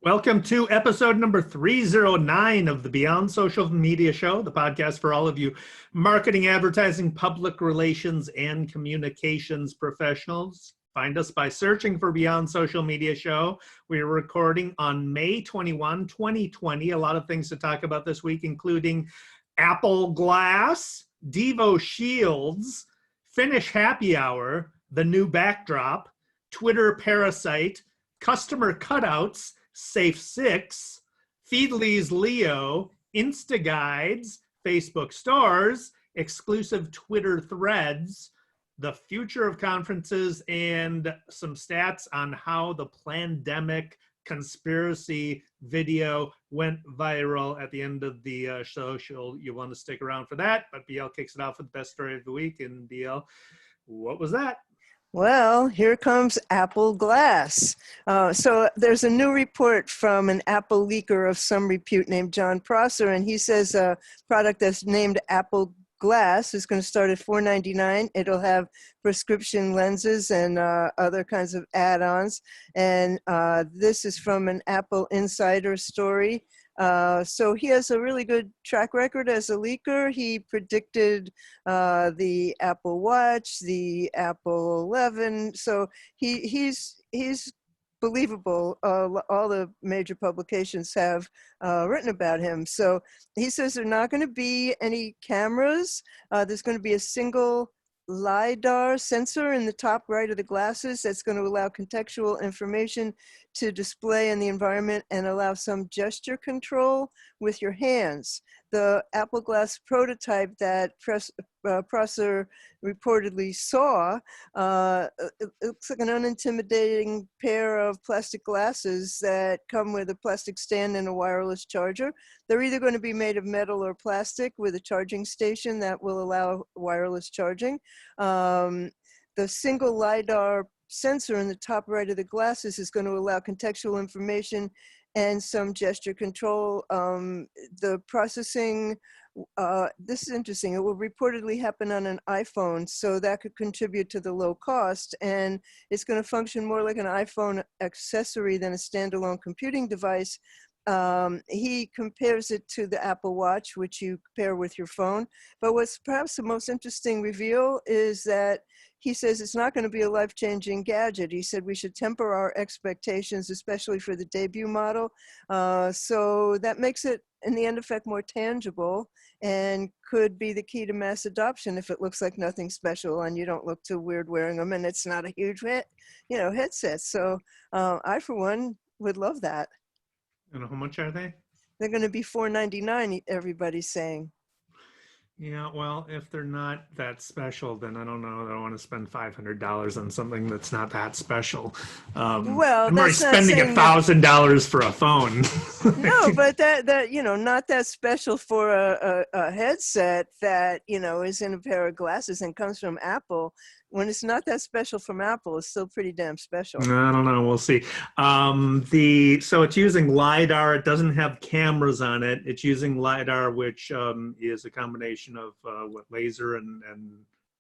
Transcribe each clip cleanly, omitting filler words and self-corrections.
Welcome to episode number 309 of the Beyond Social Media Show, the podcast for all of you marketing, advertising, public relations, and communications professionals. Find us by searching for Beyond Social Media Show. We're recording on May 21, 2020. A lot of things to talk about this week, including Apple Glass, DEVO Shields, Finnish Happy Hour, the new backdrop, Twitter Parasite, customer cutouts, Safe Six, Feedly's Leo, Insta Guides, Facebook Stores, exclusive Twitter threads, the future of conferences, and some stats on how the Plandemic conspiracy video went viral at the end of the social. You want to stick around for that, but BL kicks it off with the best story of the week. And BL, what was that? Well, here comes Apple Glass. So there's a new report from an Apple leaker of some repute named John Prosser, and he says a product that's named Apple Glass is going to start at $4.99. It'll have prescription lenses and other kinds of add-ons. And this is from an Apple Insider story. So he has a really good track record as a leaker. He predicted the Apple Watch, the Apple 11. So he's believable. All the major publications have written about him. So he says there are not going to be any cameras. There's going to be a single LiDAR sensor in the top right of the glasses that's going to allow contextual information to display in the environment and allow some gesture control with your hands. The Apple Glass prototype that Prosser reportedly saw, it looks like an unintimidating pair of plastic glasses that come with a plastic stand and a wireless charger. They're either going to be made of metal or plastic with a charging station that will allow wireless charging. The single LiDAR sensor in the top right of the glasses is going to allow contextual information and some gesture control. The processing, this is interesting, it will reportedly happen on an iPhone, so that could contribute to the low cost, and it's going to function more like an iPhone accessory than a standalone computing device. He compares it to the Apple Watch, which you pair with your phone. But what's perhaps the most interesting reveal is that he says it's not going to be a life-changing gadget. He said we should temper our expectations, especially for the debut model. So that makes it, in the end effect, more tangible and could be the key to mass adoption if it looks like nothing special and you don't look too weird wearing them and it's not a huge headset. So I, for one, would love that. And how much are they? They're going to be $4.99, everybody's saying. Yeah, well, if they're not that special, then I don't know. I don't want to spend $500 on something that's not that special. Well, I'm already spending $1,000 for a phone. No, but that not that special for a headset that is in a pair of glasses and comes from Apple. When it's not that special from Apple, it's still pretty damn special. I don't know. We'll see. So it's using LiDAR. It doesn't have cameras on it. It's using LiDAR, which is a combination of laser and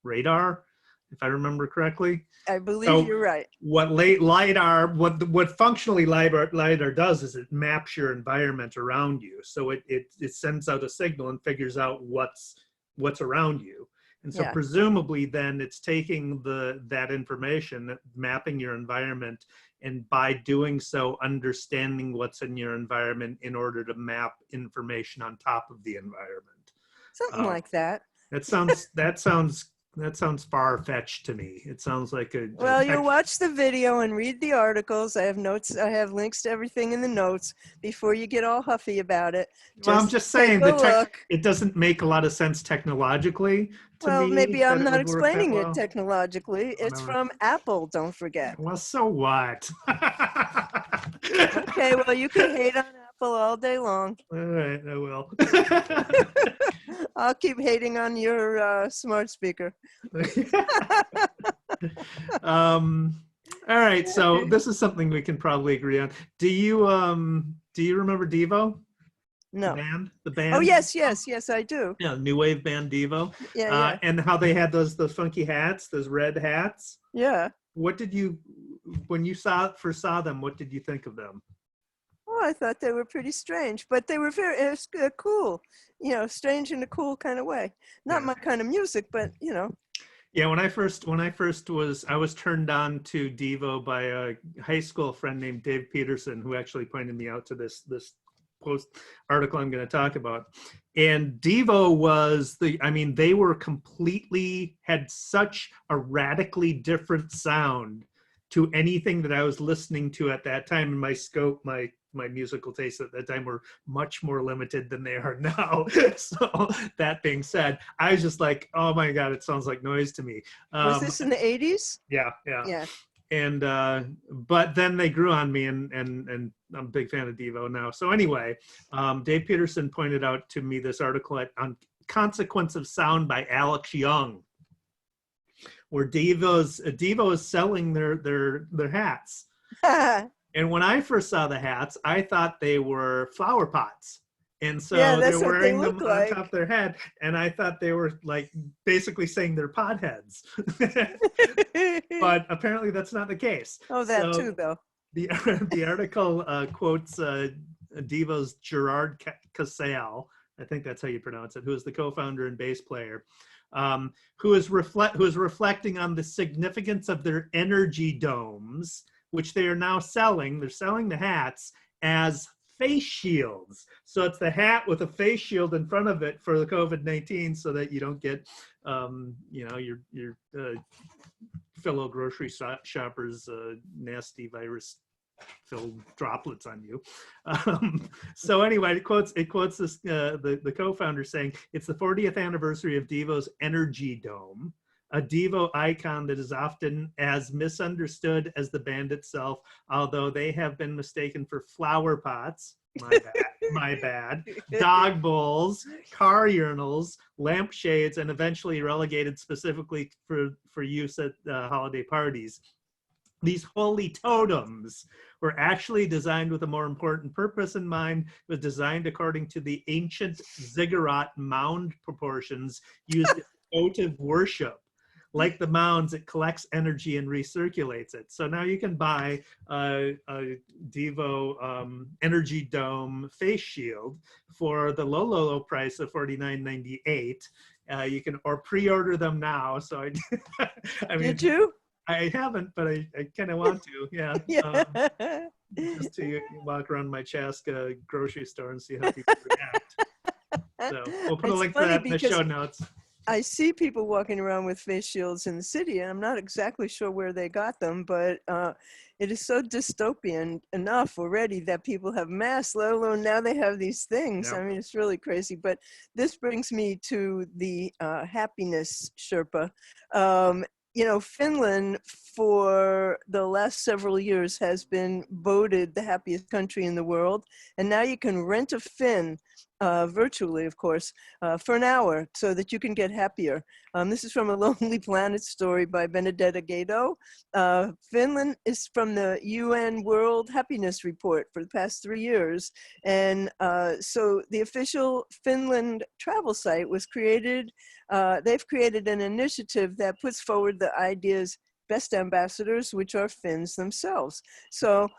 radar, if I remember correctly. I believe you're right. What LiDAR, what functionally LiDAR does is it maps your environment around you. So it sends out a signal and figures out what's around you. And so presumably then it's taking that information, mapping your environment, and by doing so, understanding what's in your environment in order to map information on top of the environment. Something like that. That sounds far-fetched to me. It sounds like you watch the video and read the articles. I have notes. I have links to everything in the notes before you get all huffy about it. Well, I'm just saying that it doesn't make a lot of sense technologically. Well, maybe I'm not explaining it technologically. It's from Apple, don't forget. Well, so what? Okay, well, you can hate on Apple all day long. All right, I will. I'll keep hating on your smart speaker. All right, so this is something we can probably agree on. Do you remember DEVO? No. The band? Oh, yes, I do. Yeah, new wave band DEVO. Yeah. And how they had those funky hats, those red hats. Yeah. What did you, when you first saw them, what did you think of them? Oh, I thought they were pretty strange, but they were very cool, strange in a cool kind of way. Not Yeah. my kind of music, but Yeah, when I was turned on to DEVO by a high school friend named Dave Peterson, who actually pointed me out to this post article I'm going to talk about. And DEVO was they were had such a radically different sound to anything that I was listening to at that time. And my scope, my musical tastes at that time were much more limited than they are now. So that being said, I was just like, oh my God, it sounds like noise to me. was this in the 80s? Yeah. Yeah. And but then they grew on me, and I'm a big fan of DEVO now. So anyway, Dave Peterson pointed out to me this article on Consequence of Sound by Alex Young, where DEVO is selling their hats. And when I first saw the hats, I thought they were flower pots. And so they're wearing them on top of their head. And I thought they were like basically saying they're pot heads. But apparently that's not the case. Oh, that too, though. The article quotes DEVO's Gerard Casale, I think that's how you pronounce it, who is the co-founder and bass player, who is reflecting on the significance of their energy domes, which they are now selling. They're selling the hats as face shields. So it's the hat with a face shield in front of it for the COVID-19, so that you don't get, your fellow grocery shoppers' nasty virus-filled droplets on you. So anyway, it quotes this the co-founder saying, "It's the 40th anniversary of DEVO's Energy Dome, a DEVO icon that is often as misunderstood as the band itself, although they have been mistaken for flower pots." My bad. Dog bowls, car urinals, lampshades, and eventually relegated specifically for use at holiday parties. These holy totems were actually designed with a more important purpose in mind. It was designed according to the ancient ziggurat mound proportions used in votive worship. Like the mounds, it collects energy and recirculates it. So now you can buy a DEVO Energy Dome face shield for the low price of $49.98. You can pre-order them now. So I mean, did you? I haven't, but I kind of want to. Yeah. Yeah. Just to walk around my Chaska grocery store and see how people react. So we'll put a link to that in the show notes. I see people walking around with face shields in the city, and I'm not exactly sure where they got them, but it is so dystopian enough already that people have masks, let alone now they have these things. Yeah. I mean, it's really crazy. But this brings me to the happiness Sherpa. Finland for the last several years has been voted the happiest country in the world. And now you can rent a Finn, virtually, of course, for an hour so that you can get happier. This is from A Lonely Planet story by Benedetta Gado. Finland is from the UN World Happiness Report for the past 3 years. And so the official Finland travel site was created. They've created an initiative that puts forward the idea's best ambassadors, which are Finns themselves. So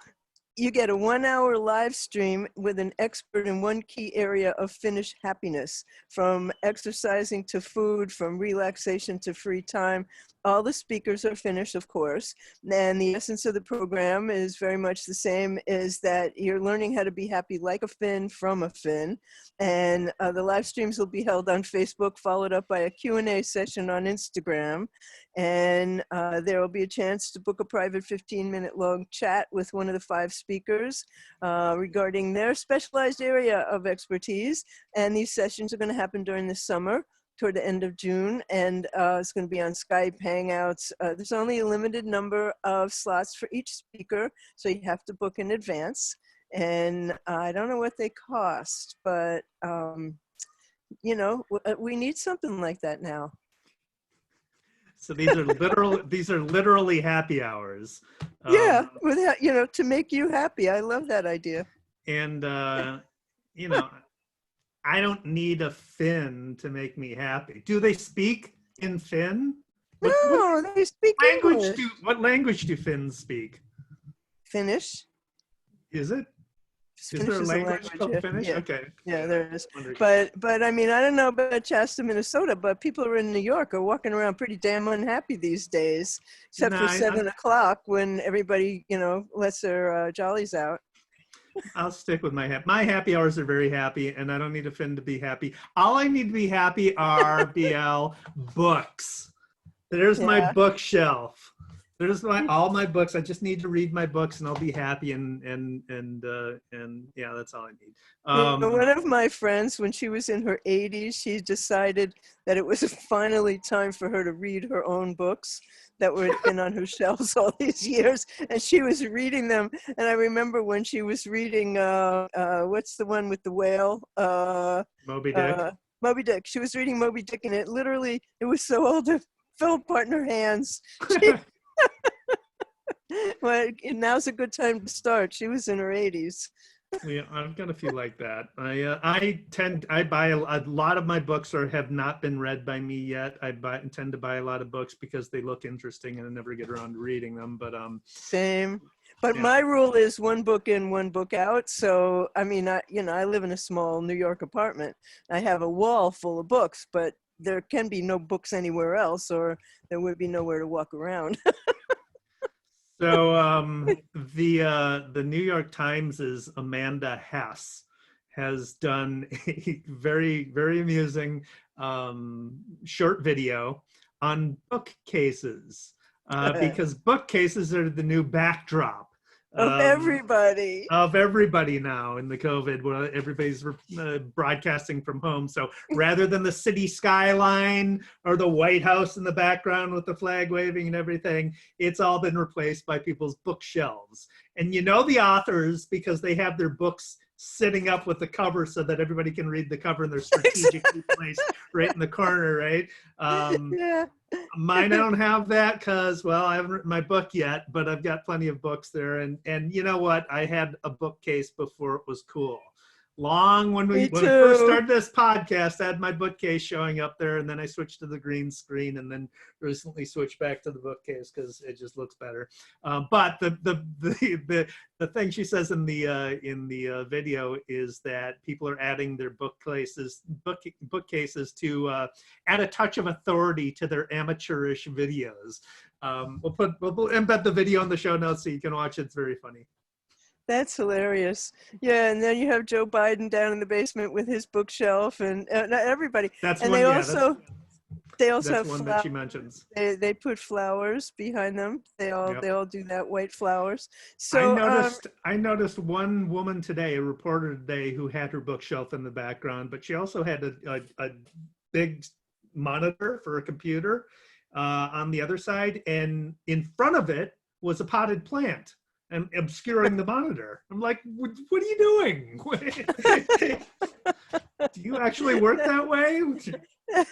you get a 1-hour live stream with an expert in one key area of Finnish happiness, from exercising to food, from relaxation to free time. All the speakers are Finnish, of course, and the essence of the program is very much the same, is that you're learning how to be happy like a Finn from a Finn. And the live streams will be held on Facebook, followed up by a Q&A session on Instagram. And there will be a chance to book a private 15-minute long chat with one of the 5 speakers regarding their specialized area of expertise. And these sessions are going to happen during the summer, toward the end of June, and it's going to be on Skype, Hangouts. There's only a limited number of slots for each speaker, so you have to book in advance. And I don't know what they cost, but we need something like that now. So these are literally happy hours. Yeah, to make you happy. I love that idea. And I don't need a Finn to make me happy. Do they speak in Finn? No, they speak English. What language do Finns speak? Finnish. Is it? Is there a Finnish is a language language. called Yeah, Finnish? yeah, Okay. yeah, there is. Wondering. But I mean, I don't know about Shasta, Minnesota, but people are in New York are walking around pretty damn unhappy these days, except No, for 7 o'clock when everybody, lets their jollies out. I'll stick with my happy hours are very happy, and I don't need a Finn to be happy. All I need to be happy are BL books. There's my Yeah. bookshelf. There's all my books. I just need to read my books, and I'll be happy. And yeah, that's all I need. One of my friends, when she was in her 80s, she decided that it was finally time for her to read her own books that were been on her shelves all these years, and she was reading them. And I remember when she was reading, what's the one with the whale? Moby Dick. Moby Dick. She was reading Moby Dick, and it was so old it fell apart in her hands. Well, now's a good time to start. She was in her 80s. Yeah, I've got a few like that. I buy a lot of my books have not been read by me yet. Tend to buy a lot of books because they look interesting and I never get around to reading them. But Same. But yeah. my rule is one book in, one book out. So I mean, I live in a small New York apartment. I have a wall full of books, but there can be no books anywhere else, or there would be nowhere to walk around. So the New York Times's Amanda Hess has done a very, very amusing short video on bookcases because bookcases are the new backdrop Of everybody. of everybody now in the COVID, where everybody's broadcasting from home. So rather than the city skyline or the White House in the background with the flag waving and everything, it's all been replaced by people's bookshelves. And the authors, because they have their books sitting up with the cover so that everybody can read the cover, and they're strategically placed right in the corner, right? Yeah. Mine, I don't have that because, well, I haven't written my book yet, but I've got plenty of books there. And you know what? I had a bookcase before it was cool. When we first started this podcast, I had my bookcase showing up there, and then I switched to the green screen, and then recently switched back to the bookcase because it just looks better. But the thing she says in the video is that people are adding their bookcases to add a touch of authority to their amateurish videos. We'll embed the video in the show notes so you can watch it. It's very funny. That's hilarious. Yeah, and then you have Joe Biden down in the basement with his bookshelf, and everybody. That's and one. they Yeah, also that's have one flowers. that she mentions. They put flowers behind them. They all do that, white flowers. So So I noticed one woman today, a reporter today, who had her bookshelf in the background, but she also had a big monitor for a computer on the other side, and in front of it was a potted plant and obscuring the monitor. I'm like, what are you doing? Do you actually work that way?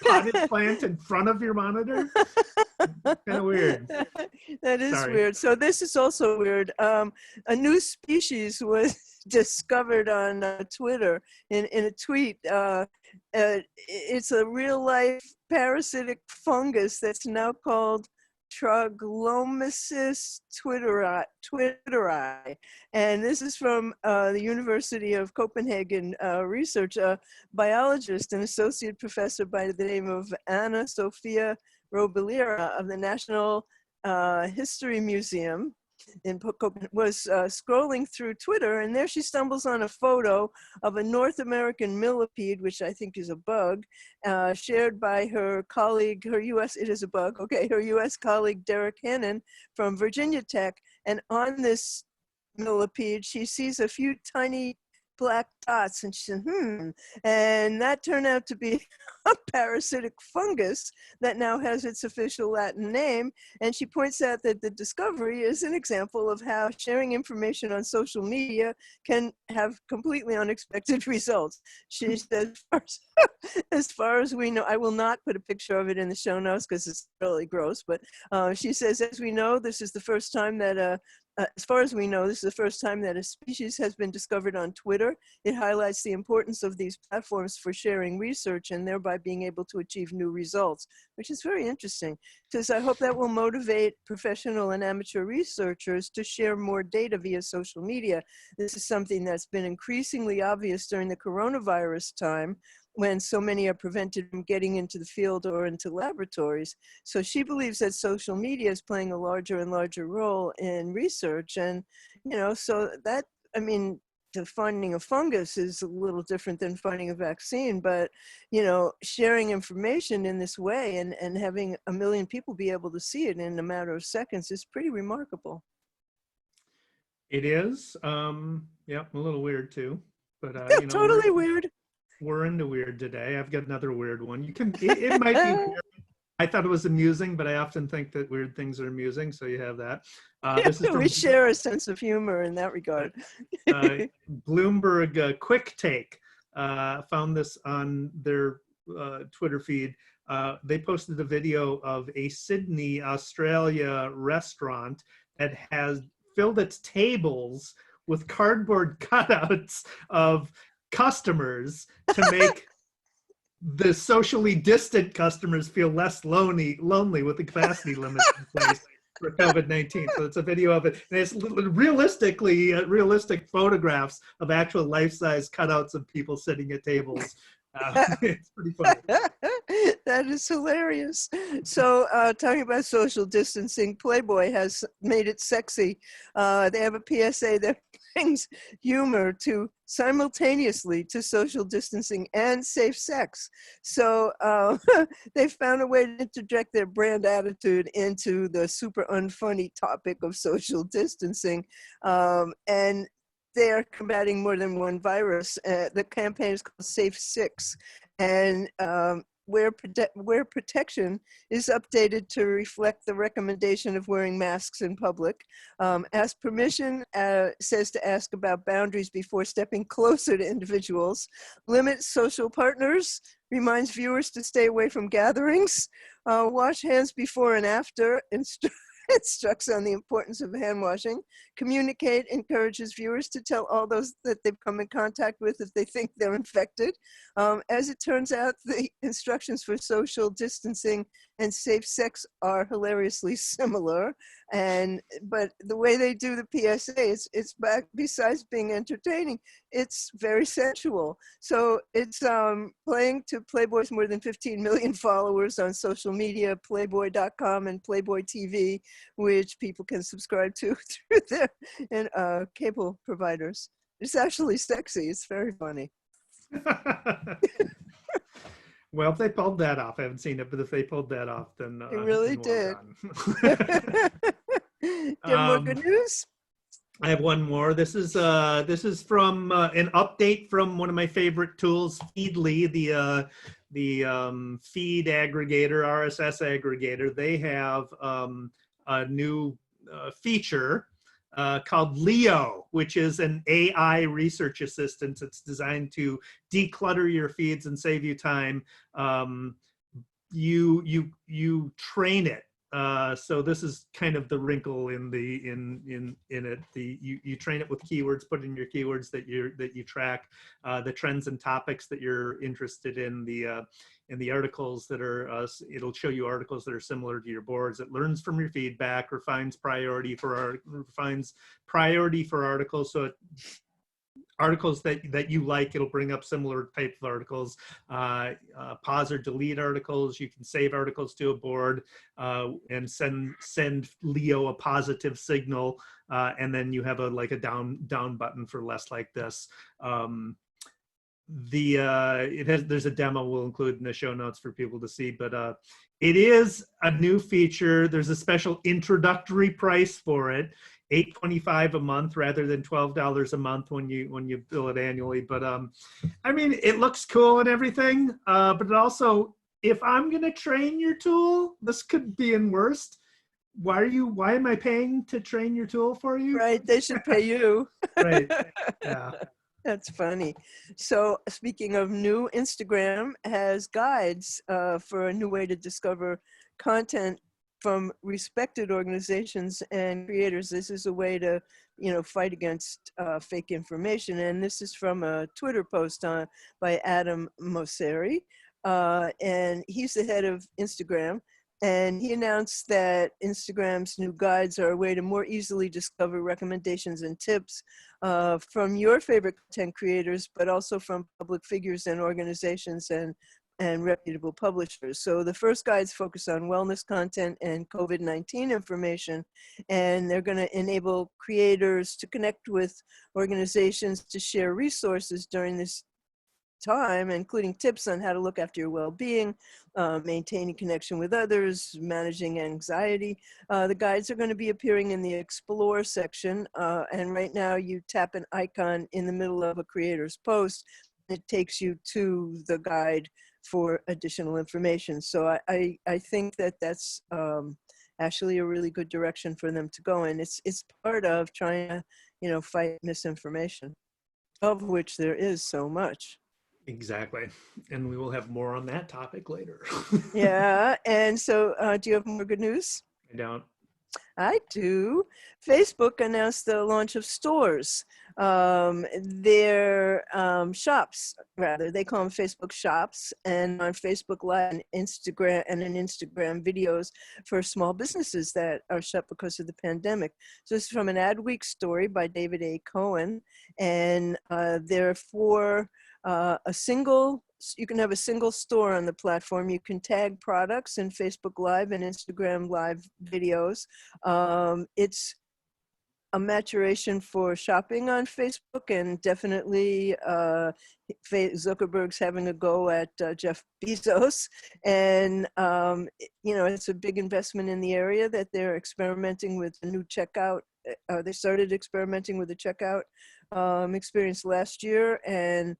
Potted plant in front of your monitor? Kind of weird. That is Sorry. weird. So this is also weird. A new species was discovered on Twitter in a tweet. It's a real life parasitic fungus that's now called Troglomyces twitteri. And this is from the University of Copenhagen research. A biologist and associate professor by the name of Anna Sophia Robillera of the National History Museum in Copenhagen was scrolling through Twitter, and there she stumbles on a photo of a North American millipede, which I think is a bug, shared by her colleague, her U.S. colleague Derek Hannon from Virginia Tech. And on this millipede, she sees a few tiny black dots, and she said, and that turned out to be a parasitic fungus that now has its official Latin name. And she points out that the discovery is an example of how sharing information on social media can have completely unexpected results. She says, as far as we know, I will not put a picture of it in the show notes because it's really gross, but she says, as we know, this is the first time that a as far as we know, this is the first time that a species has been discovered on Twitter. It highlights the importance of these platforms for sharing research and thereby being able to achieve new results, which is very interesting. Because I hope that will motivate professional and amateur researchers to share more data via social media. This is something that's been increasingly obvious during the coronavirus time, when so many are prevented from getting into the field or into laboratories. So she believes that social media is playing a larger and larger role in research. And, you know, so that, I mean, the finding a fungus is a little different than finding a vaccine, but, you know, sharing information in this way and having 1 million people be able to see it in a matter of seconds is pretty remarkable. It is. Yeah, a little weird too, but Yeah, you know, totally weird. we're into weird today. I've got another weird one. You can, it might be weird. I thought it was amusing, but I often think that weird things are amusing, so you have that. This is from We share a sense of humor in that regard. Bloomberg Quick Take. Found this on their Twitter feed. They posted a video of a Sydney, Australia restaurant that has filled its tables with cardboard cutouts of customers to make the socially distant customers feel less lonely with the capacity limits in place for COVID-19. So it's a video of it. And it's realistic photographs of actual life-size cutouts of people sitting at tables. It's pretty funny. That is hilarious. So talking about social distancing, Playboy has made it sexy. They have a PSA that brings humor to simultaneously to social distancing and safe sex. So they found a way to interject their brand attitude into the super unfunny topic of social distancing. And they are combating more than one virus. The campaign is called Safe Six, and where protection is updated to reflect the recommendation of wearing masks in public. Ask permission says to ask about boundaries before stepping closer to individuals. Limit social partners reminds viewers to stay away from gatherings. Wash hands before and after. Instructs on the importance of hand washing. Communicate encourages viewers to tell all those that they've come in contact with if they think they're infected. As it turns out, the instructions for social distancing and safe sex are hilariously similar. But the way they do the PSA, it's back, besides being entertaining, it's very sensual. So it's playing to Playboy's more than 15 million followers on social media, Playboy.com and Playboy TV, which people can subscribe to through their cable providers. It's actually sexy. It's very funny. Well, if they pulled that off, I haven't seen it, but if they pulled that off, then They really well did. Do you have more good news? I have one more. This is from an update from one of my favorite tools, Feedly, the feed aggregator, RSS aggregator. They have a new feature called Leo, which is an AI research assistant. It's designed to declutter your feeds and save you time. You train it. So this is kind of the wrinkle in it. You train it with keywords, put in your keywords that you track, the trends and topics that you're interested in, the articles that are. It'll show you articles that are similar to your boards. It learns from your feedback, refines priority for articles. So articles that you like, it'll bring up similar type of articles. Pause or delete articles. You can save articles to a board and send Leo a positive signal, and then you have a down button for less like this. There's a demo we'll include in the show notes for people to see, but it is a new feature. There's a special introductory price for it, $8.25 a month rather than $12 a month when you bill it annually. But I mean, it looks cool and everything, but it also, if I'm gonna train your tool, this could be in worst. Why am I paying to train your tool for you? Right, they should pay you. Right. Yeah. That's funny. So speaking of new, Instagram has guides for a new way to discover content from respected organizations and creators. This is a way to, fight against fake information. And this is from a Twitter post by Adam Mosseri. And he's the head of Instagram. And he announced that Instagram's new guides are a way to more easily discover recommendations and tips from your favorite content creators, but also from public figures and organizations and reputable publishers. So the first guides focus on wellness content and COVID-19 information, and they're going to enable creators to connect with organizations to share resources during this time, including tips on how to look after your well-being, maintaining connection with others, managing anxiety. The guides are going to be appearing in the Explore section, and right now you tap an icon in the middle of a creator's post. It takes you to the guide for additional information. So I think that that's actually a really good direction for them to go in. It's part of trying to, fight misinformation, of which there is so much. Exactly. And we will have more on that topic later. Yeah. And so do you have more good news? I don't. I do. Facebook announced the launch of stores. Their shops, rather, they call them Facebook shops, and on Facebook Live and Instagram videos for small businesses that are shut because of the pandemic. So this is from an Adweek story by David A. Cohen, and therefore you can have a single store on the platform. You can tag products in Facebook Live and Instagram Live videos. It's a maturation for shopping on Facebook, and definitely Zuckerberg's having a go at Jeff Bezos. And, it's a big investment in the area that they're experimenting with the new checkout. They started experimenting with the checkout experience last year, and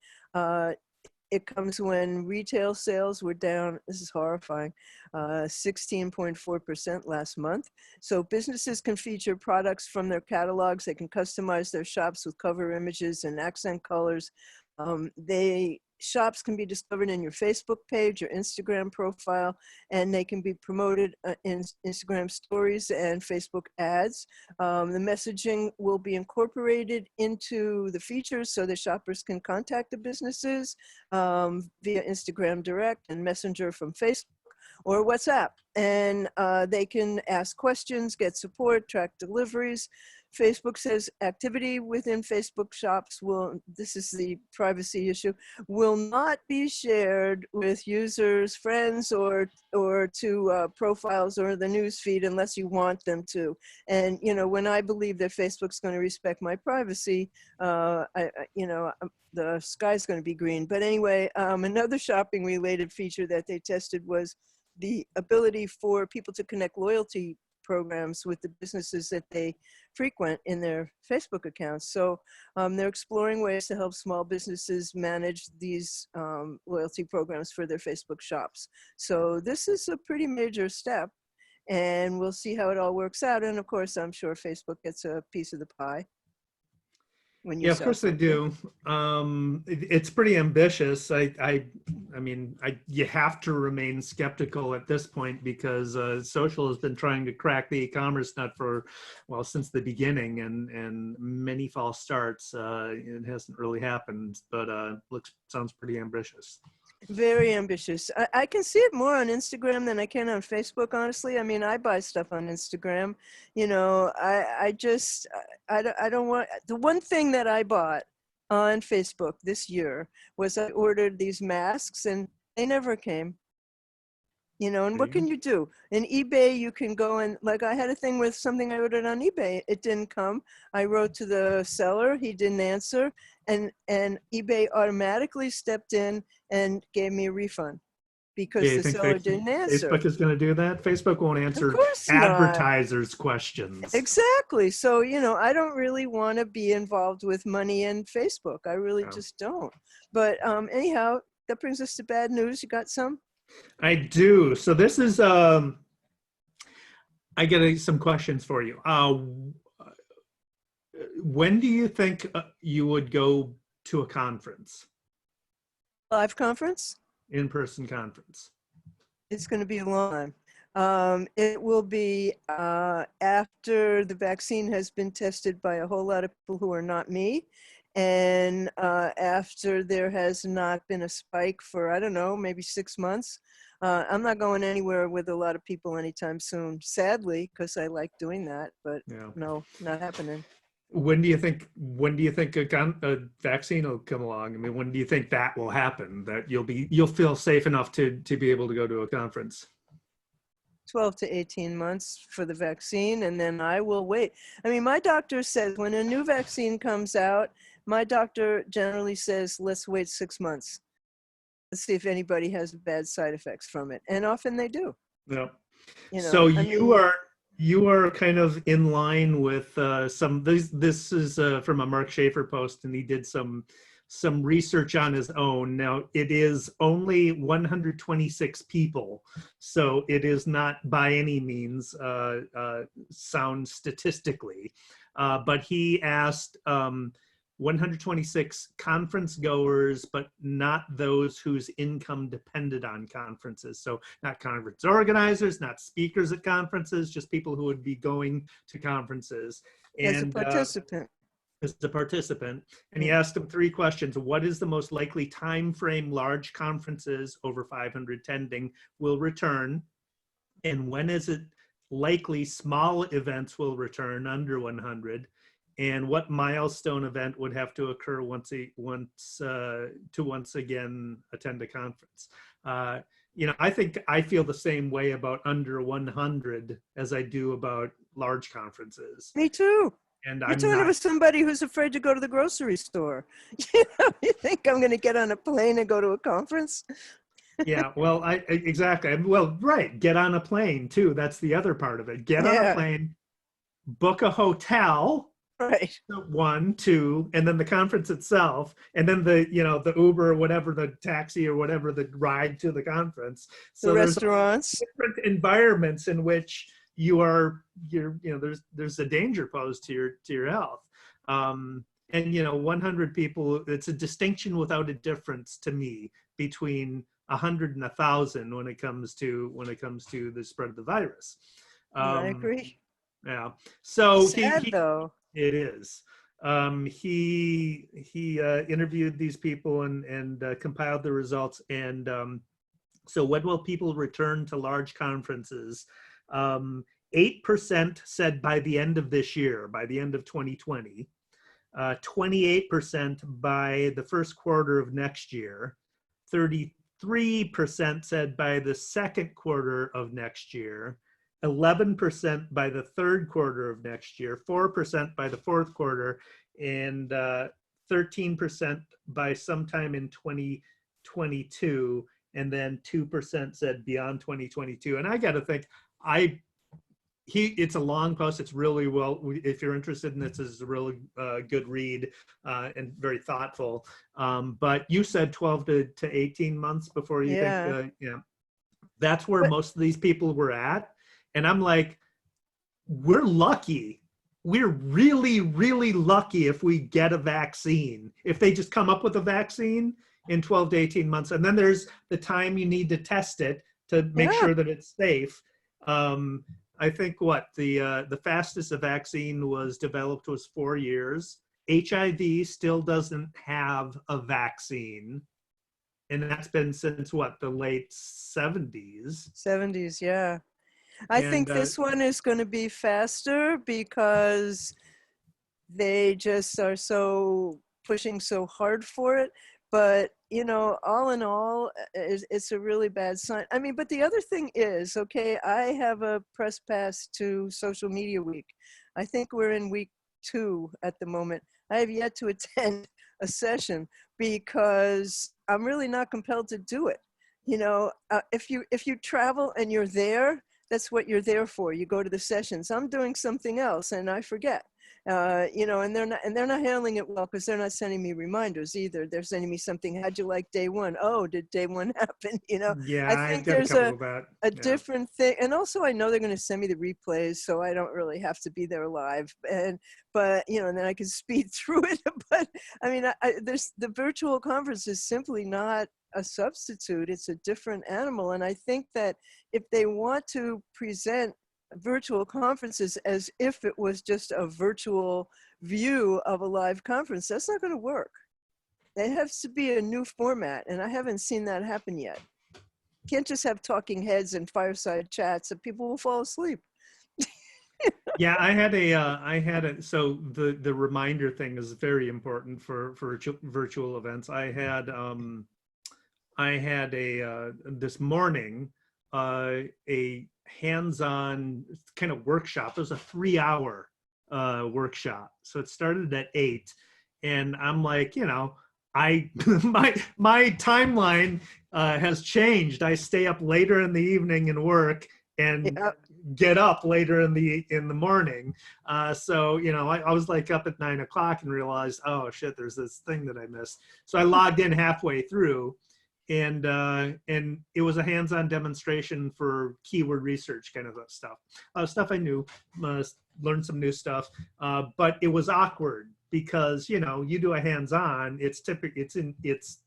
it comes when retail sales were down, this is horrifying, 16.4% last month. So businesses can feature products from their catalogs. They can customize their shops with cover images and accent colors. Shops can be discovered in your Facebook page, your Instagram profile, and they can be promoted in Instagram stories and Facebook ads. The messaging will be incorporated into the features so the shoppers can contact the businesses via Instagram Direct and Messenger from Facebook or WhatsApp. And they can ask questions, get support, track deliveries. Facebook says activity within Facebook shops this is the privacy issue, will not be shared with users, friends, or to profiles or the news feed unless you want them to. And, when I believe that Facebook's going to respect my privacy, the sky's going to be green. But anyway, another shopping related feature that they tested was the ability for people to connect loyalty programs with the businesses that they frequent in their Facebook accounts. So they're exploring ways to help small businesses manage these loyalty programs for their Facebook shops. So this is a pretty major step, and we'll see how it all works out. And of course, I'm sure Facebook gets a piece of the pie. Yeah, of course they do. It's pretty ambitious. I mean, you have to remain skeptical at this point because social has been trying to crack the e-commerce nut since the beginning, and many false starts. It hasn't really happened, but sounds pretty ambitious. Very ambitious. I can see it more on Instagram than I can on Facebook, honestly. I mean, I buy stuff on Instagram. I don't want, the one thing that I bought on Facebook this year was I ordered these masks and they never came. And what can you do? In eBay, you can go and, like, I had a thing with something I ordered on eBay. It didn't come. I wrote to the seller. He didn't answer. And eBay automatically stepped in and gave me a refund because the seller didn't answer. Facebook is going to do that? Facebook won't answer advertisers' questions. Exactly. So, I don't really want to be involved with money in Facebook. I really just don't. But anyhow, that brings us to bad news. You got some? I do. So this is, I get some questions for you. When do you think you would go to a conference? Live conference? In-person conference. It's going to be a long time. It will be after the vaccine has been tested by a whole lot of people who are not me, and after there has not been a spike for, I don't know, maybe 6 months. I'm not going anywhere with a lot of people anytime soon, sadly, because I like doing that, but Yeah. no, not happening. When do you think a vaccine will come along? I mean, when do you think that will happen? That you'll feel safe enough to be able to go to a conference? 12 to 18 months for the vaccine, and then I will wait. I mean, my doctor says when a new vaccine comes out, my doctor generally says, let's wait 6 months. Let's see if anybody has bad side effects from it. And often they do. No. You So know, I mean, you are kind of in line with some. This is from a Mark Schaefer post, and he did some research on his own. Now it is only 126 people, so it is not by any means sound statistically. But he asked 126 conference goers, but not those whose income depended on conferences. So not conference organizers, not speakers at conferences, just people who would be going to conferences. as a And participant. as a participant. And he asked them 3 questions. What is the most likely time frame large conferences over 500 attending will return? And when is it likely small events will return under 100? And what milestone event would have to occur once again attend a conference? I think I feel the same way about under 100 as I do about large conferences. Me too. And You're I'm talking not. about somebody who's afraid to go to the grocery store. You think I'm going to get on a plane and go to a conference? Yeah, well, exactly. Well, right. Get on a plane too. That's the other part of it. Get on a Yeah, plane, book a hotel. right. 1, 2, and then the conference itself, and then the Uber or whatever, the taxi or whatever, the ride to the conference. The So there's restaurants. different environments in which you're there's a danger posed to your health. And 100 people, it's a distinction without a difference to me between 100 and 1,000 when it comes to the spread of the virus. I agree. Yeah. So Sad though. it is. He interviewed these people and compiled the results. And so when will people return to large conferences? 8% said by the end of this year, by the end of 2020. 28% by the first quarter of next year. 33% said by the second quarter of next year. 11% by the third quarter of next year, 4% by the fourth quarter, and 13% by sometime in 2022, and then 2% said beyond 2022. And I got to think, it's a long post. It's really well, if you're interested in this, it's a really good read and very thoughtful. But you said 12 to 18 months before you think, that's where most of these people were at. And I'm like, we're lucky. We're really, really lucky if we get a vaccine, if they just come up with a vaccine in 12 to 18 months. And then there's the time you need to test it to make sure that it's safe. I think the fastest a vaccine was developed was 4 years. HIV still doesn't have a vaccine. And that's been since the late 70s. 70s, yeah. I think this one is going to be faster because they just are so pushing so hard for it. But, all in all, it's a really bad sign. I mean, but the other thing is, okay, I have a press pass to Social Media Week. I think we're in week 2 at the moment. I have yet to attend a session because I'm really not compelled to do it. If you travel and you're there, that's what you're there for. You go to the sessions. I'm doing something else and I forget. and they're not handling it well because they're not sending me reminders either. They're sending me something. How'd you like day one? Oh, did day one happen? Yeah, I I've think got a there's couple of that. a Yeah. different thing. And also I know they're going to send me the replays, so I don't really have to be there live. But and then I can speed through it. But I mean, there's the virtual conference is simply not a substitute. It's a different animal. And I think that if they want to present virtual conferences as if it was just a virtual view of a live conference, that's not going to work. It has to be a new format, and I haven't seen that happen yet. You can't just have talking heads and fireside chats and people will fall asleep. Yeah, so the reminder thing is very important for virtual events. I had a this morning a hands-on kind of workshop. It was a 3-hour workshop. So it started at 8, and I'm like, my timeline has changed. I stay up later in the evening and work, and get up later in the morning. So I was like up at 9 o'clock and realized, oh shit, there's this thing that I missed. So I logged in halfway through, and it was a hands-on demonstration for keyword research kind of stuff. Stuff I knew, learned some new stuff, but it was awkward because you do a hands-on, it's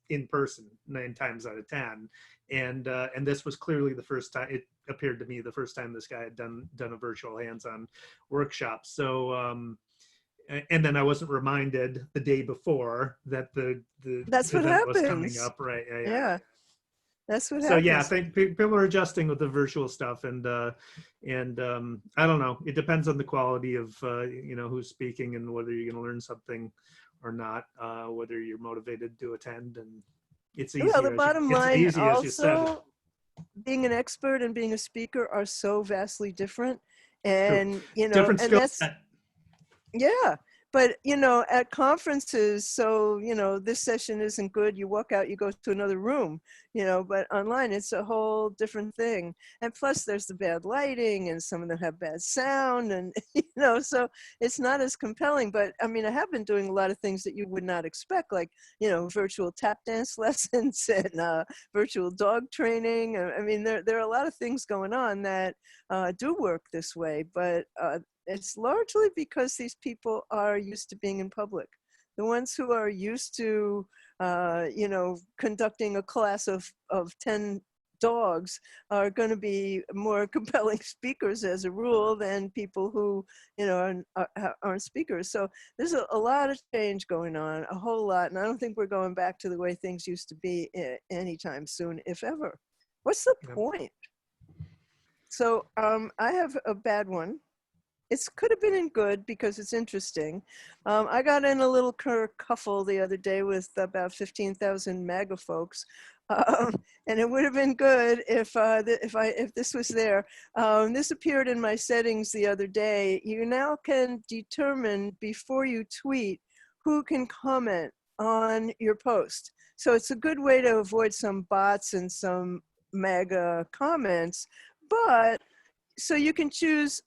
in person 9 times out of 10, and this was clearly the first time. It appeared to me the first time this guy had done a virtual hands-on workshop. So and then I wasn't reminded the day before that the That's what event happens. was coming up, right? Yeah. That's what so happens. yeah, I think people are adjusting with the virtual stuff, and I don't know. It depends on the quality of who's speaking and whether you're going to learn something or not. Whether you're motivated to attend, and it's easy. Well, the bottom line as you said. also, being an expert and being a speaker are so vastly different, and different and skill that's set. yeah. But at conferences, so this session isn't good, you walk out, you go to another room, but online it's a whole different thing. And plus there's the bad lighting, and some of them have bad sound, and so it's not as compelling. But I mean, I have been doing a lot of things that you would not expect, like virtual tap dance lessons and virtual dog training. I mean, there are a lot of things going on that do work this way, but it's largely because these people are used to being in public. The ones who are used to, conducting a class of 10 dogs are going to be more compelling speakers as a rule than people who, aren't speakers. So there's a lot of change going on, a whole lot. And I don't think we're going back to the way things used to be anytime soon, if ever. What's the point? So I have a bad one. It could have been in good because it's interesting. I got in a little kerfuffle the other day with about 15,000 MAGA folks, and it would have been good if this was there. This appeared in my settings the other day. You now can determine before you tweet who can comment on your post. So it's a good way to avoid some bots and some MAGA comments, but so you can choose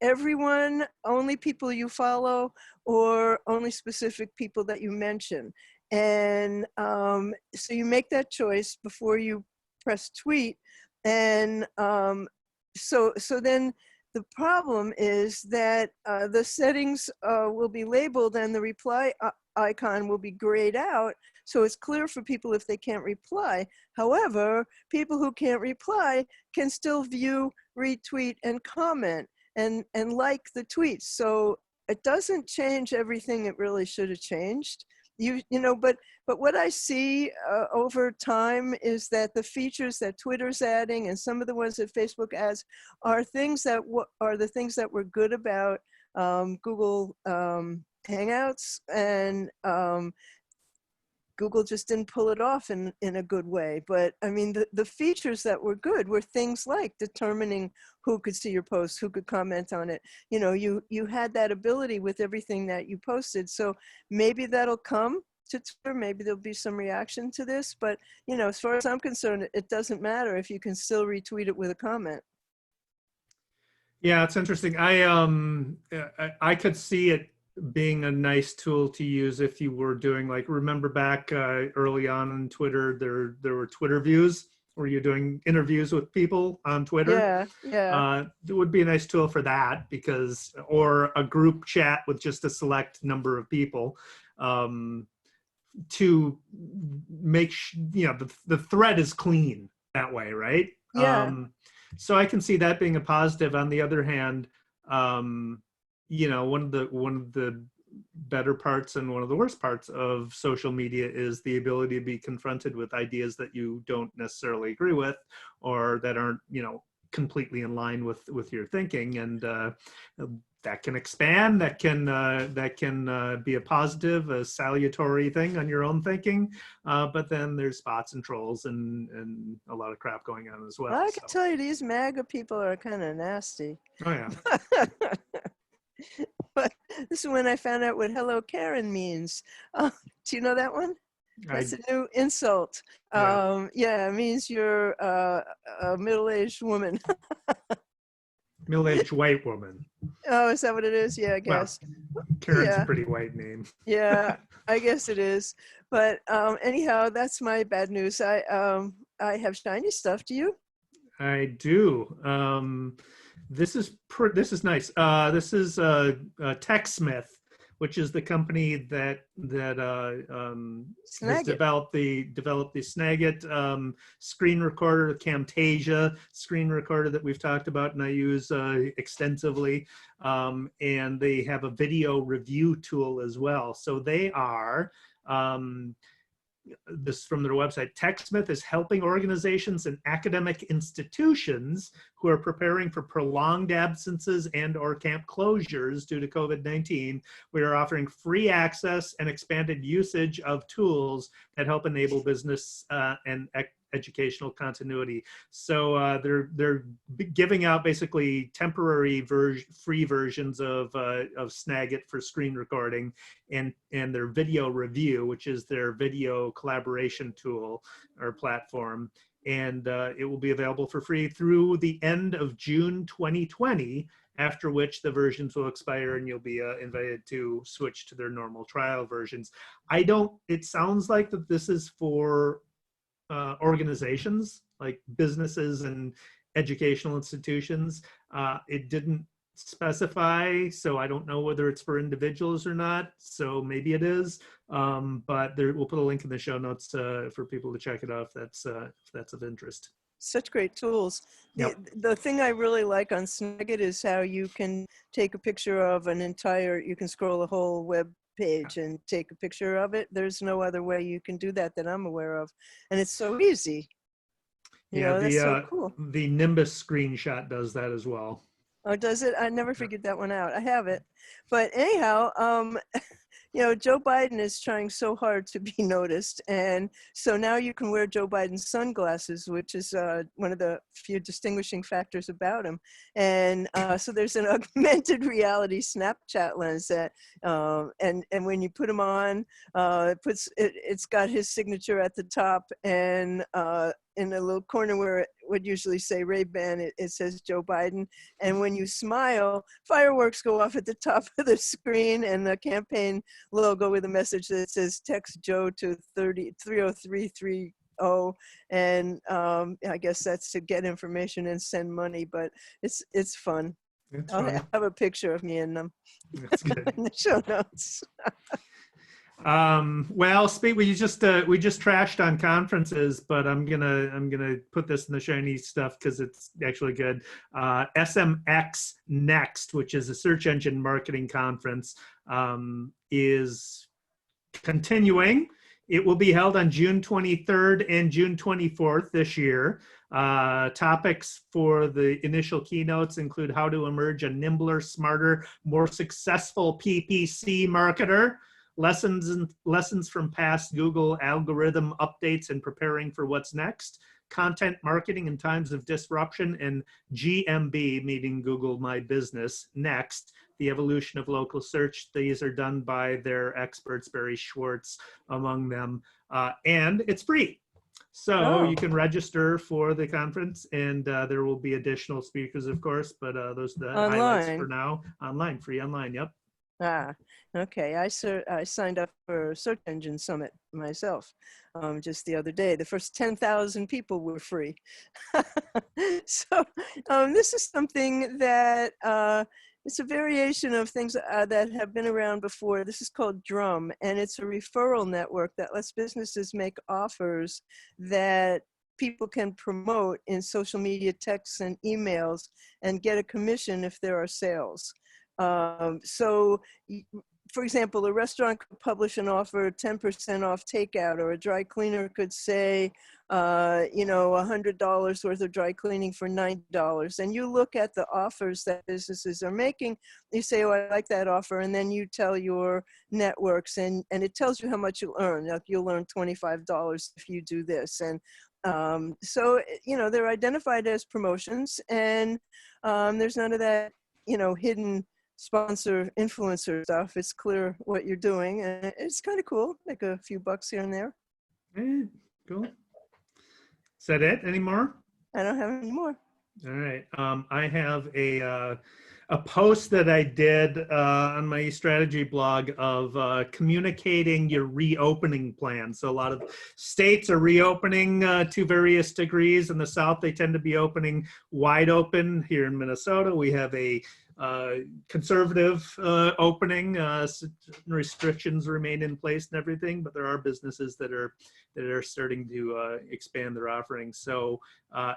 everyone, only people you follow, or only specific people that you mention. And so you make that choice before you press tweet. And so then the problem is that the settings will be labeled and the reply icon will be grayed out. So it's clear for people if they can't reply. However, people who can't reply can still view, retweet, and comment and like the tweets. So it doesn't change everything it really should have changed. But what I see over time is that the features that Twitter's adding and some of the ones that Facebook adds are things that are the things that were good about Google Hangouts, and Google just didn't pull it off in a good way. But I mean, the features that were good were things like determining who could see your post, who could comment on it. You had that ability with everything that you posted. So maybe that'll come to Twitter. Maybe there'll be some reaction to this. But as far as I'm concerned, it doesn't matter if you can still retweet it with a comment. Yeah, it's interesting. I could see it being a nice tool to use if you were doing, like, remember back early on Twitter, there were Twitter views where you're doing interviews with people on Twitter. Yeah, yeah, It would be a nice tool for that, because, or a group chat with just a select number of people, to make the thread is clean that way, right? yeah, So I can see that being a positive. On the other hand, one of the better parts and one of the worst parts of social media is the ability to be confronted with ideas that you don't necessarily agree with, or that aren't, completely in line with your thinking. And that can expand, that can be a positive, a salutary thing on your own thinking. But then there's bots and trolls and a lot of crap going on as well. I can tell you these MAGA people are kind of nasty. Oh yeah. But this is when I found out what "Hello Karen" means. Do you know that one? That's a new insult. Yeah, it means you're a middle-aged woman. Middle-aged white woman. Oh, is that what it is? Yeah, I guess. Well, Karen's a pretty white name. Yeah, I guess it is. But anyhow, that's my bad news. I have shiny stuff. Do you? I do. This is nice. This is TechSmith, which is the company that has developed the Snagit screen recorder, the Camtasia screen recorder that we've talked about and I use extensively. And they have a video review tool as well. So they are, this from their website, TechSmith is helping organizations and academic institutions who are preparing for prolonged absences and or camp closures due to COVID-19. We are offering free access and expanded usage of tools that help enable business and educational continuity. So they're giving out basically temporary free versions of Snagit for screen recording, and their video review, which is their video collaboration tool or platform. And it will be available for free through the end of June 2020, after which the versions will expire and you'll be invited to switch to their normal trial versions. It sounds like that this is for organizations like businesses and educational institutions. It didn't specify, so I don't know whether it's for individuals or not. So maybe it is, but we'll put a link in the show notes for people to check it out if that's of interest. Such great tools. Yep. The thing I really like on Snagit is how you can take a picture of you can scroll a whole web page and take a picture of it. There's no other way you can do that I'm aware of. And it's so easy. That's so cool. The Nimbus screenshot does that as well. Oh, does it? I never figured that one out. I have it. But anyhow, Joe Biden is trying so hard to be noticed. And so now you can wear Joe Biden's sunglasses, which is one of the few distinguishing factors about him. And so there's an augmented reality Snapchat lens that, and when you put them on, it's got his signature at the top, and in a little corner where it would usually say Ray-Ban, it says Joe Biden. And when you smile, fireworks go off at the top of the screen, and the campaign logo with a message that says text Joe to 30330. And I guess that's to get information and send money, but it's fun. I'll have a picture of me in them. That's good. In the show notes. Well, we just trashed on conferences, but I'm gonna put this in the shiny stuff because it's actually good. SMX Next, which is a search engine marketing conference, is continuing. It will be held on June 23rd and June 24th this year. Topics for the initial keynotes include how to emerge a nimbler, smarter, more successful PPC marketer, lessons from past Google algorithm updates and preparing for what's next, content marketing in times of disruption, and GMB, meaning Google My Business, next, the evolution of local search. These are done by their experts, Barry Schwartz among them, and it's free. So you can register for the conference, and there will be additional speakers, of course, but those are the highlights for now. Free online, yep. Ah, okay. I signed up for Search Engine Summit myself just the other day. The first 10,000 people were free. So this is something that it's a variation of things that have been around before. This is called Drum, and it's a referral network that lets businesses make offers that people can promote in social media, texts, and emails and get a commission if there are sales. So, for example, a restaurant could publish an offer 10% off takeout, or a dry cleaner could say, $100 worth of dry cleaning for $90. And you look at the offers that businesses are making, you say, oh, I like that offer. And then you tell your networks, and it tells you how much you'll earn. Like, you'll earn $25 if you do this. And so, they're identified as promotions, and there's none of that, hidden sponsor influencer stuff. It's clear what you're doing, and it's kind of cool, like a few bucks here and there. Cool. Is that it? Any more? I don't have any more. All right. I have a post that I did on my strategy blog of communicating your reopening plan. So a lot of states are reopening to various degrees. In the South, they tend to be opening wide open. Here in Minnesota, we have a conservative opening. Restrictions remain in place and everything, but there are businesses that are starting to expand their offerings. So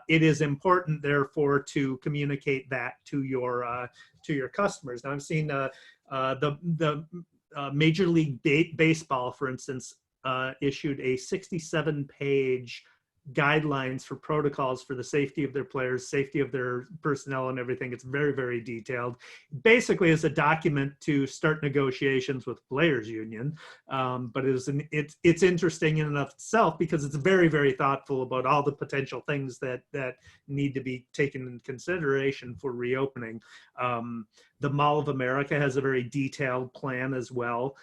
it is important, therefore, to communicate that to your customers. Now, I'm seeing the Major League Baseball, for instance, issued a 67-page guidelines for protocols for the safety of their players, safety of their personnel and everything. It's very, very detailed. Basically, it's a document to start negotiations with players union. But it's interesting in and of itself because it's very, very thoughtful about all the potential things that need to be taken into consideration for reopening. The Mall of America has a very detailed plan as well.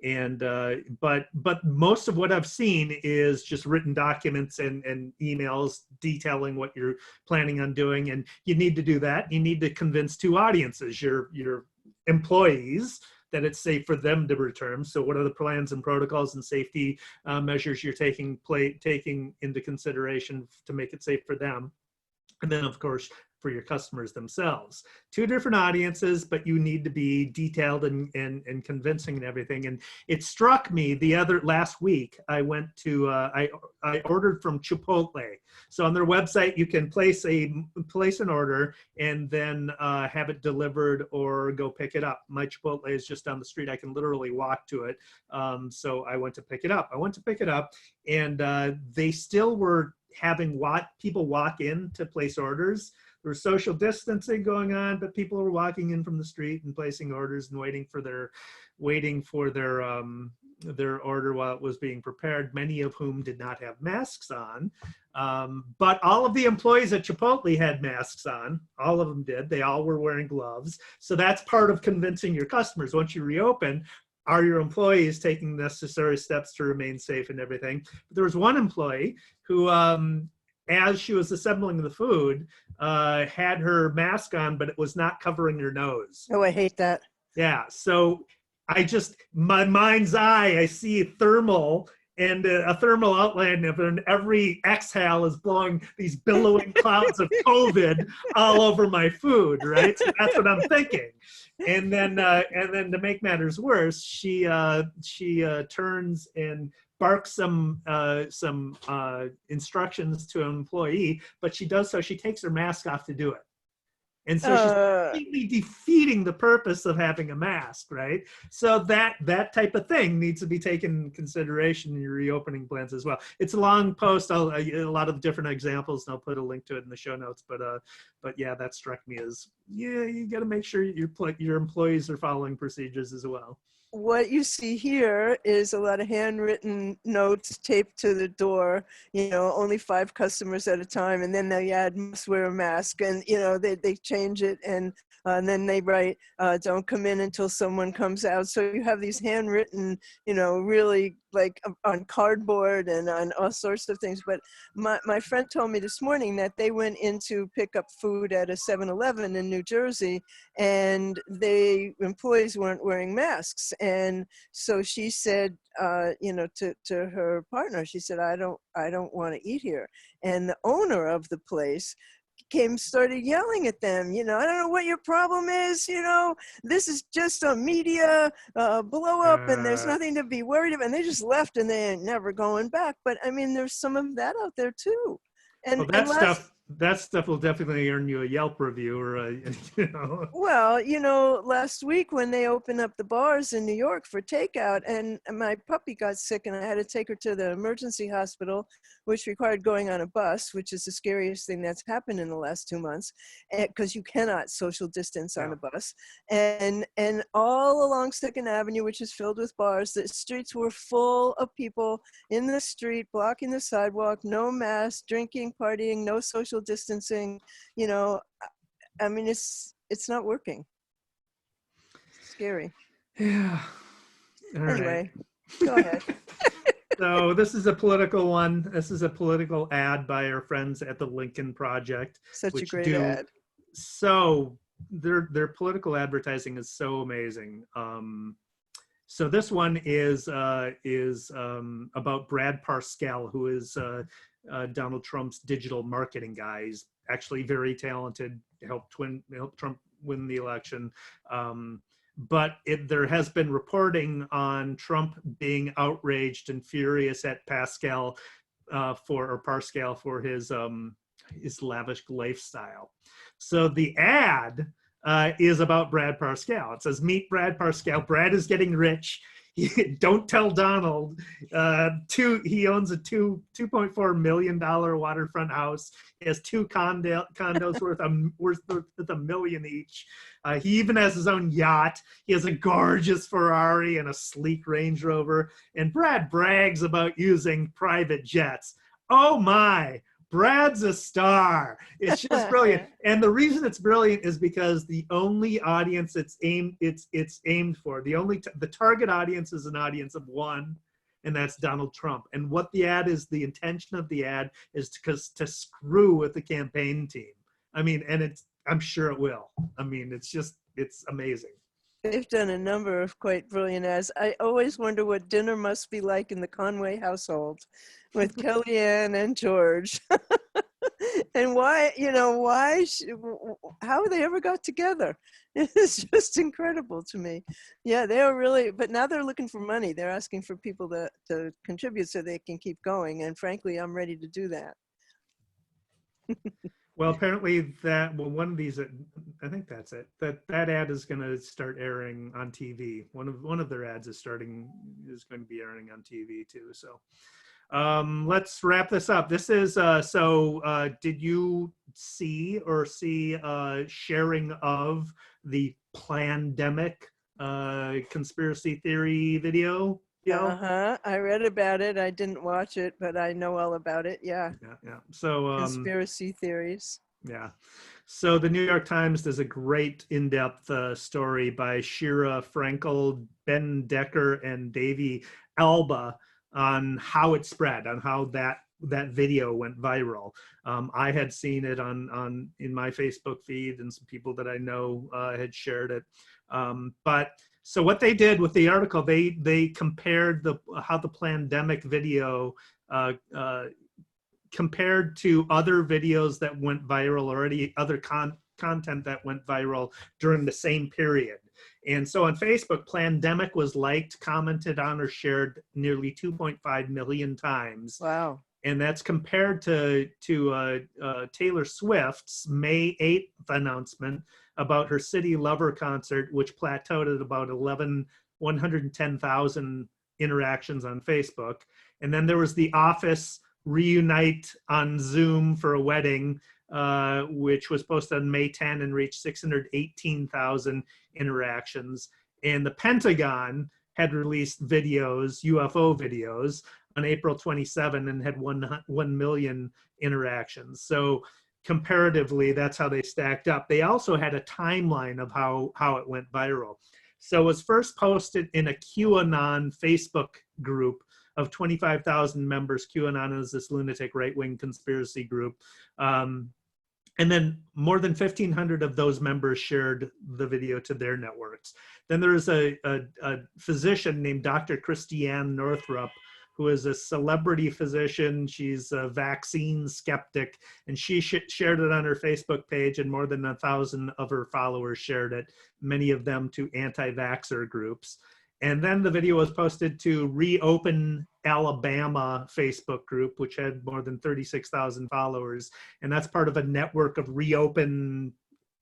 But most of what I've seen is just written documents and emails detailing what you're planning on doing. And you need to do that. You need to convince two audiences, your employees, that it's safe for them to return. So what are the plans and protocols and safety measures you're taking into consideration to make it safe for them? And then, of course, for your customers themselves. Two different audiences, but you need to be detailed and convincing and everything. And it struck me last week, I went to, I ordered from Chipotle. So on their website, you can place an order and then have it delivered or go pick it up. My Chipotle is just down the street. I can literally walk to it. So I went to pick it up. And they still were having people walk in to place orders. There was social distancing going on, but people were walking in from the street and placing orders and waiting for their order while it was being prepared, many of whom did not have masks on. But all of the employees at Chipotle had masks on. All of them did. They all were wearing gloves. So that's part of convincing your customers. Once you reopen, are your employees taking necessary steps to remain safe and everything? But there was one employee who, as she was assembling the food, had her mask on, but it was not covering her nose. Oh, I hate that. Yeah, so my mind's eye, I see thermal and a thermal outline of it, and every exhale is blowing these billowing clouds of COVID all over my food, right? So that's what I'm thinking. And then to make matters worse, she turns and barks some instructions to an employee, but she takes her mask off to do it. And so she's completely defeating the purpose of having a mask, right? So that type of thing needs to be taken into consideration in your reopening plans as well. It's a long post, a lot of different examples, and I'll put a link to it in the show notes. But yeah, that struck me as, you got to make sure your employees are following procedures as well. What you see here is a lot of handwritten notes taped to the door, only 5 customers at a time. And then they add must wear a mask, and, they change it. And And then they write, don't come in until someone comes out. So you have these handwritten, really like on cardboard and on all sorts of things. But my friend told me this morning that they went in to pick up food at a 7-Eleven in New Jersey, and the employees weren't wearing masks. And so she said, to her partner, she said, I don't want to eat here. And the owner of the place started yelling at them, I don't know what your problem is, this is just a media blow up and there's nothing to be worried about. And they just left and they ain't never going back. But I mean, there's some of that out there too. And well, that stuff will definitely earn you a Yelp review or a. Well, last week when they opened up the bars in New York for takeout, and my puppy got sick and I had to take her to the emergency hospital, which required going on a bus, which is the scariest thing that's happened in the last 2 months, because you cannot social distance on a bus. And all along Second Avenue, which is filled with bars, the streets were full of people in the street, blocking the sidewalk, no mask, drinking, partying, no social distancing. I mean, it's not working. It's scary. Yeah. All anyway, right. Go ahead. So this is a political one. This is a political ad by our friends at the Lincoln Project. Such a great ad. So their political advertising is so amazing. So this one is about Brad Parr, who is Donald Trump's digital marketing guy. He's actually very talented, helped Trump win the election. But there has been reporting on Trump being outraged and furious at Pascal for his lavish lifestyle. So the ad is about Brad Parr. It says, "Meet Brad Parr. Brad is getting rich. Don't tell Donald." He owns a $2.4 million waterfront house. He has 2 condos worth $1 million each. He even has his own yacht. He has a gorgeous Ferrari and a sleek Range Rover. And Brad brags about using private jets. Oh my! Brad's a star. It's just brilliant. And the reason it's brilliant is because the only audience it's aimed for, the target audience is an audience of 1, and that's Donald Trump. And what the ad is, the intention of the ad is to screw with the campaign team. I mean, and I'm sure it will. I mean, it's amazing. They've done a number of quite brilliant ads. I always wonder what dinner must be like in the Conway household with Kellyanne and George. And how they ever got together. It's just incredible to me. Yeah, they are really, but now they're looking for money. They're asking for people to contribute so they can keep going. And frankly, I'm ready to do that. Well, apparently one of these, I think that's it. That ad is going to start airing on TV. One of their ads is going to be airing on TV too. So let's wrap this up. This is did you see sharing of the Plandemic conspiracy theory video? I read about it. I didn't watch it, but I know all about it. Yeah. So conspiracy theories. Yeah. So the New York Times does a great in-depth story by Shira Frankel, Ben Decker, and Davey Alba on how it spread, on how that video went viral. I had seen it in my Facebook feed, and some people that I know had shared it. So what they did with the article, they compared how the Plandemic video compared to other videos that went viral, or any other content that went viral during the same period. And so on Facebook, Plandemic was liked, commented on, or shared nearly 2.5 million times. Wow. And that's compared to Taylor Swift's May 8th announcement about her City Lover concert, which plateaued at about 110,000 interactions on Facebook. And then there was The Office reunite on Zoom for a wedding, which was posted on May 10 and reached 618,000 interactions. And the Pentagon had released videos, UFO videos, on April 27 and had 1 million interactions. So comparatively, that's how they stacked up. They also had a timeline of how it went viral. So it was first posted in a QAnon Facebook group of 25,000 members. QAnon is this lunatic right-wing conspiracy group. And then more than 1,500 of those members shared the video to their networks. Then there's a physician named Dr. Christiane Northrup, who is a celebrity physician. She's a vaccine skeptic, and she shared it on her Facebook page, and more than 1,000 of her followers shared it, many of them to anti-vaxxer groups. And then the video was posted to Reopen Alabama Facebook group, which had more than 36,000 followers. And that's part of a network of Reopen,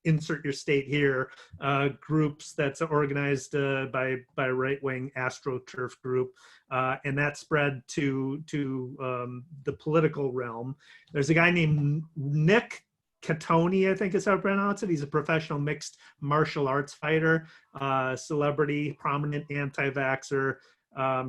insert your state here, groups that's organized by right-wing AstroTurf group. And that spread to the political realm. There's a guy named Nick Catoni, I think is how to pronounce it. He's a professional mixed martial arts fighter, celebrity, prominent anti-vaxxer.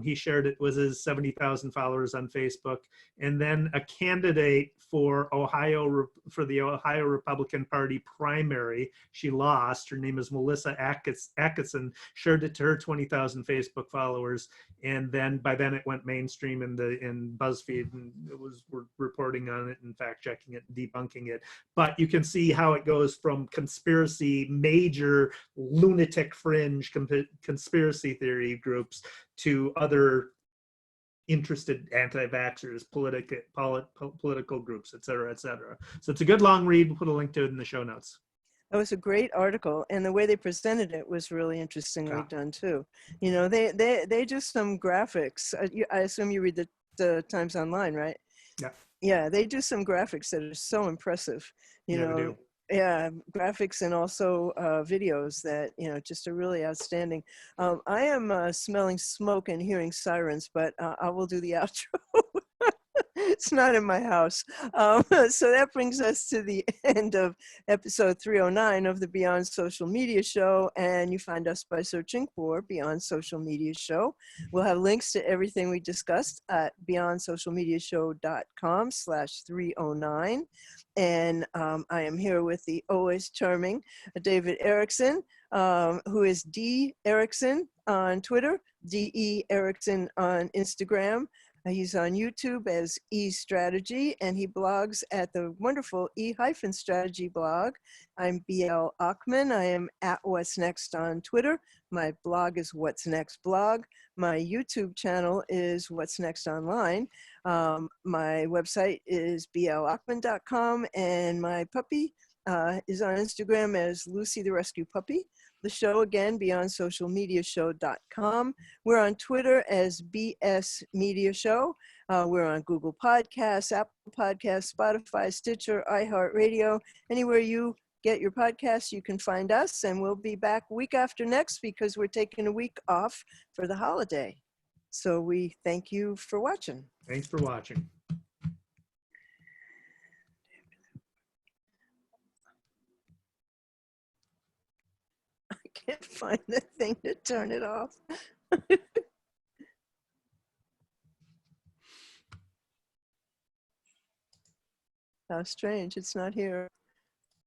He shared it with his 70,000 followers on Facebook. And then a candidate for the Ohio Republican Party primary, she lost. Her name is Melissa Atkinson, shared it to her 20,000 Facebook followers. And then by then it went mainstream in BuzzFeed, and we're reporting on it and fact checking it and debunking it. But you can see how it goes from conspiracy, major lunatic fringe conspiracy theory groups to other interested anti-vaxxers, political groups, et cetera, et cetera. So it's a good long read. We'll put a link to it in the show notes. That was a great article, and the way they presented it was really interestingly done too. You know, they do some graphics. I assume you read the Times Online, right? Yeah. Yeah, they do some graphics that are so impressive. You know, they do. Yeah, graphics and also videos that, you know, just are really outstanding. I am smelling smoke and hearing sirens, but I will do the outro. It's not in my house. So that brings us to the end of episode 309 of the Beyond Social Media Show. And you find us by searching for Beyond Social Media Show. We'll have links to everything we discussed at beyondsocialmediashow.com/309. And I am here with the always charming David Erickson, who is D. Erickson on Twitter, D.E. Erickson on Instagram. He's on YouTube as E-Strategy, and he blogs at the wonderful E-Strategy blog. I'm B.L. Achman. I am at What's Next on Twitter. My blog is What's Next blog. My YouTube channel is What's Next Online. My website is blachman.com, and my puppy is on Instagram as Lucy the Rescue Puppy. The show, again, beyondsocialmediashow.com. We're on Twitter as BS Media Show. We're on Google Podcasts, Apple Podcasts, Spotify, Stitcher, iHeartRadio. Anywhere you get your podcasts, you can find us. And we'll be back week after next because we're taking a week off for the holiday. So we thank you for watching. Thanks for watching. Can't find the thing to turn it off. How strange, it's not here.